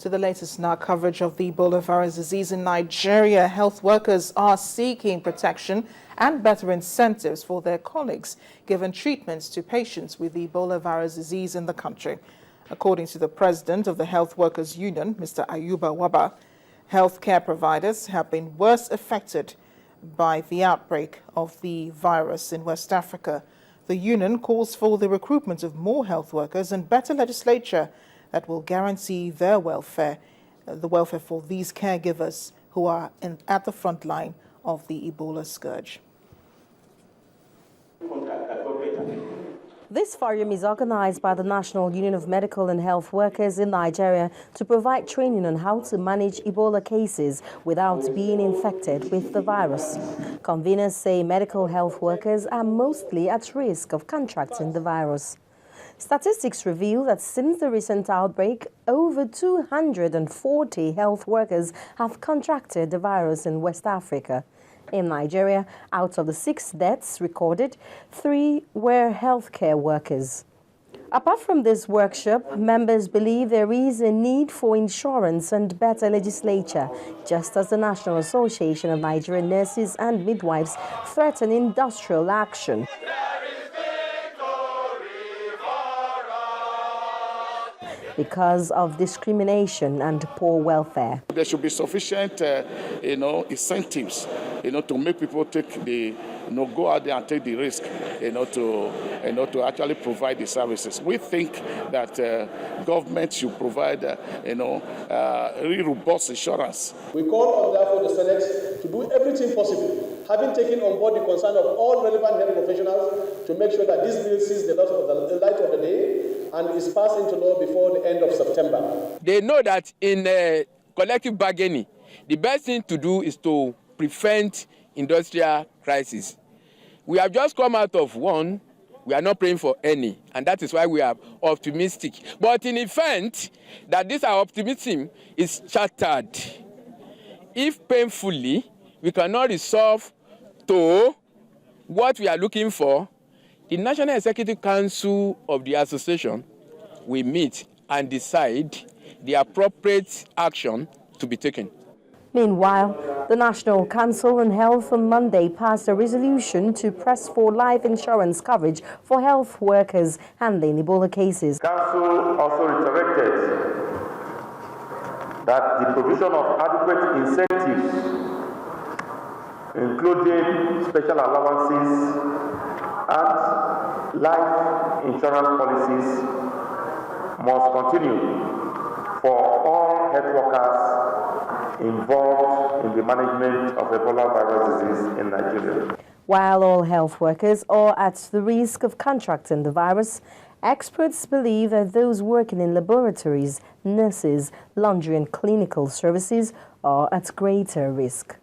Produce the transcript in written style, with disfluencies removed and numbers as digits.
To the latest in our coverage of the Ebola virus disease in Nigeria, health workers are seeking protection and better incentives for their colleagues given treatments to patients with the Ebola virus disease in the country. According to the president of the Health Workers Union, Mr. Ayuba Wabba, healthcare providers have been worse affected by the outbreak of the virus in West Africa. The union calls for the recruitment of more health workers and better legislature that will guarantee their welfare, the welfare for these caregivers who are at the front line of the Ebola scourge. This forum is organized by the National Union of Medical and Health Workers in Nigeria to provide training on how to manage Ebola cases without being infected with the virus. Conveners say medical health workers are mostly at risk of contracting the virus. Statistics reveal that since the recent outbreak, over 240 health workers have contracted the virus in West Africa. In Nigeria, out of the 6 deaths recorded, 3 were healthcare workers. Apart from this workshop, members believe there is a need for insurance and better legislature, just as the National Association of Nigerian Nurses and Midwives threaten industrial action. Because of discrimination and poor welfare. There should be sufficient, incentives, to make people take the, go out there and take the risk, to actually provide the services. We think that government should provide, really robust insurance. We call on, therefore, the Senate to do everything possible, having taken on board the concern of all relevant health professionals, to make sure that this bill sees the light of the day and is passed into law before the end of September. They know that in collective bargaining, the best thing to do is to prevent industrial crisis. We have just come out of one. We are not praying for any, and that is why we are optimistic. But in the event that this our optimism is shattered, if painfully we cannot resolve to what we are looking for, the National Executive Council of the Association will meet and decide the appropriate action to be taken. Meanwhile, the National Council on Health on Monday passed a resolution to press for life insurance coverage for health workers handling Ebola cases. The Council also reiterated that the provision of adequate incentives, including special allowances and life insurance policies, must continue for all health workers involved in the management of Ebola virus disease in Nigeria. While all health workers are at the risk of contracting the virus, experts believe that those working in laboratories, nurses, laundry and clinical services are at greater risk.